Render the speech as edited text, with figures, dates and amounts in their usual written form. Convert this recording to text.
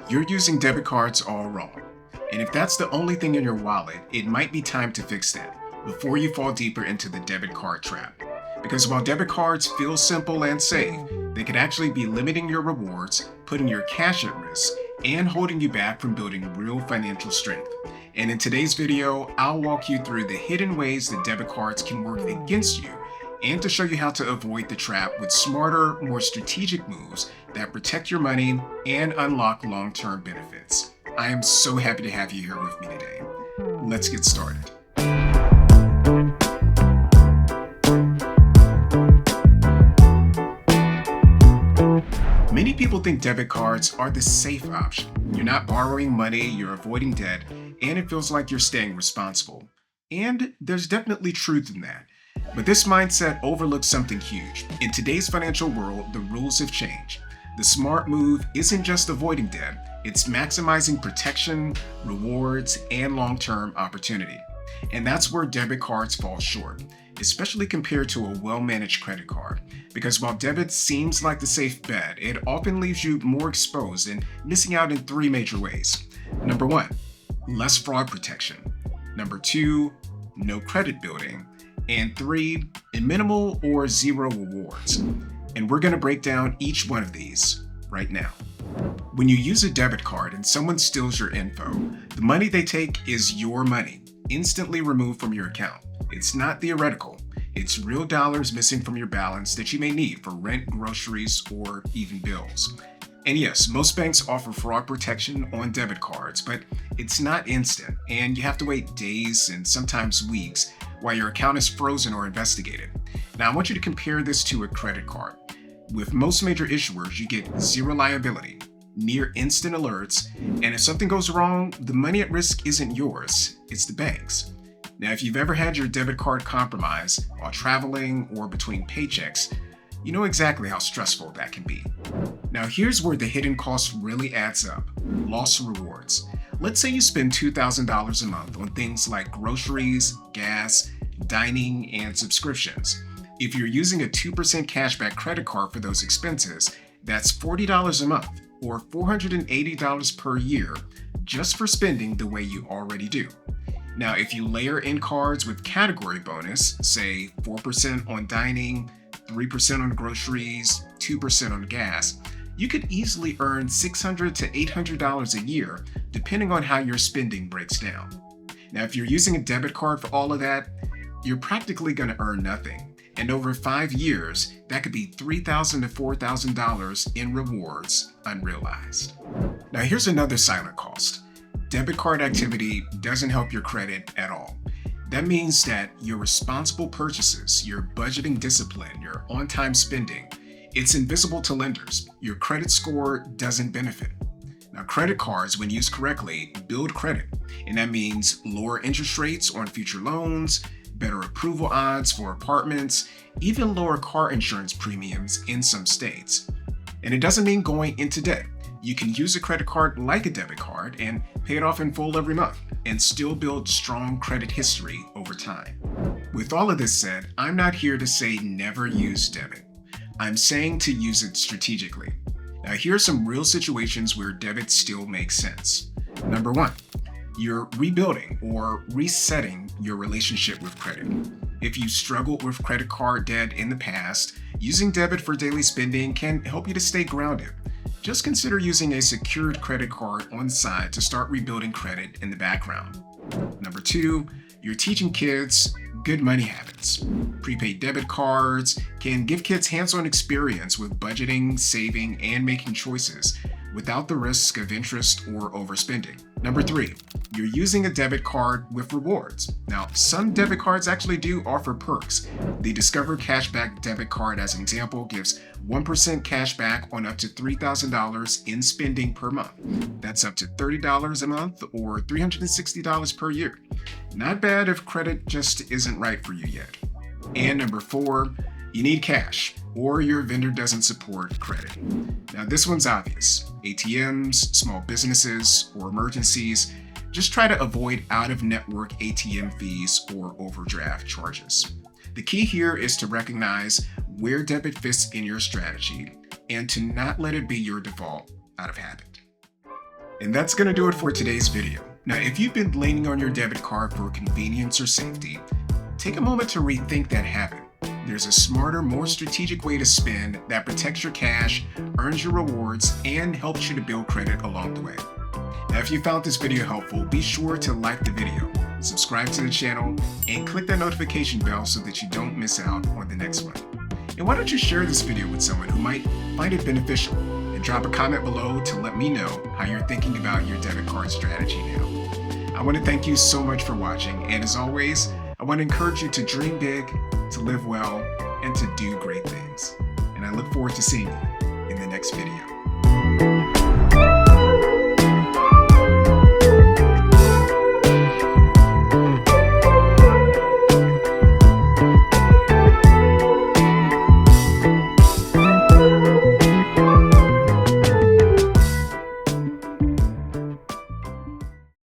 You're using debit cards all wrong. And if that's the only thing in your wallet, it might be time to fix that before you fall deeper into the debit card trap. Because while debit cards feel simple and safe, they could actually be limiting your rewards, putting your cash at risk, and holding you back from building real financial strength. And in today's video, I'll walk you through the hidden ways that debit cards can work against you and to show you how to avoid the trap with smarter, more strategic moves that protect your money and unlock long-term benefits. I am so happy to have you here with me today. Let's get started. Many people think debit cards are the safe option. You're not borrowing money, you're avoiding debt, and it feels like you're staying responsible. And there's definitely truth in that. But this mindset overlooks something huge. In today's financial world, the rules have changed. The smart move isn't just avoiding debt, it's maximizing protection, rewards, and long-term opportunity. And that's where debit cards fall short, especially compared to a well-managed credit card. Because while debit seems like the safe bet, it often leaves you more exposed and missing out in three major ways. Number one, less fraud protection. Number two, no credit building. And three, minimal or zero rewards. And we're going to break down each one of these right now. When you use a debit card and someone steals your info, the money they take is your money, instantly removed from your account. It's not theoretical. It's real dollars missing from your balance that you may need for rent, groceries, or even bills. And yes, most banks offer fraud protection on debit cards, but it's not instant, and you have to wait days and sometimes weeks while your account is frozen or investigated. Now, I want you to compare this to a credit card. With most major issuers, you get zero liability, near instant alerts, and if something goes wrong, the money at risk isn't yours, it's the bank's. Now, if you've ever had your debit card compromised while traveling or between paychecks, you know exactly how stressful that can be. Now, here's where the hidden cost really adds up: lost rewards. Let's say you spend $2,000 a month on things like groceries, gas, dining, and subscriptions. If you're using a 2% cashback credit card for those expenses, that's $40 a month or $480 per year just for spending the way you already do. Now, if you layer in cards with category bonus, say 4% on dining, 3% on groceries, 2% on gas, you could easily earn $600 to $800 a year, depending on how your spending breaks down. Now, if you're using a debit card for all of that, you're practically going to earn nothing. And over 5 years, that could be $3,000 to $4,000 in rewards unrealized. Now, here's another silent cost. Debit card activity doesn't help your credit at all. That means that your responsible purchases, your budgeting discipline, your on-time spending, it's invisible to lenders. Your credit score doesn't benefit. Now, credit cards, when used correctly, build credit, and that means lower interest rates on future loans, better approval odds for apartments, even lower car insurance premiums in some states. And it doesn't mean going into debt. You can use a credit card like a debit card and pay it off in full every month and still build strong credit history over time. With all of this said, I'm not here to say never use debit. I'm saying to use it strategically. Now, here are some real situations where debit still makes sense. Number one, you're rebuilding or resetting your relationship with credit. If you struggled with credit card debt in the past, using debit for daily spending can help you to stay grounded. Just consider using a secured credit card on the side to start rebuilding credit in the background. Number two, you're teaching kids good money habits. Prepaid debit cards can give kids hands-on experience with budgeting, saving, and making choices without the risk of interest or overspending. Number three, you're using a debit card with rewards. Now, some debit cards actually do offer perks. The Discover Cashback debit card, as an example, gives 1% cash back on up to $3,000 in spending per month. That's up to $30 a month or $360 per year. Not bad if credit just isn't right for you yet. And number four, you need cash or your vendor doesn't support credit. Now, this one's obvious. ATMs, small businesses, or emergencies. Just try to avoid out-of-network ATM fees or overdraft charges. The key here is to recognize where debit fits in your strategy and to not let it be your default out of habit. And that's going to do it for today's video. Now, if you've been leaning on your debit card for convenience or safety, take a moment to rethink that habit. There's a smarter, more strategic way to spend that protects your cash, earns your rewards, and helps you to build credit along the way. Now, if you found this video helpful, be sure to like the video, subscribe to the channel, and click that notification bell so that you don't miss out on the next one. And why don't you share this video with someone who might find it beneficial, and drop a comment below to let me know how you're thinking about your debit card strategy now. I want to thank you so much for watching, and as always, I want to encourage you to dream big, to live well, and to do great things. And I look forward to seeing you in the next video.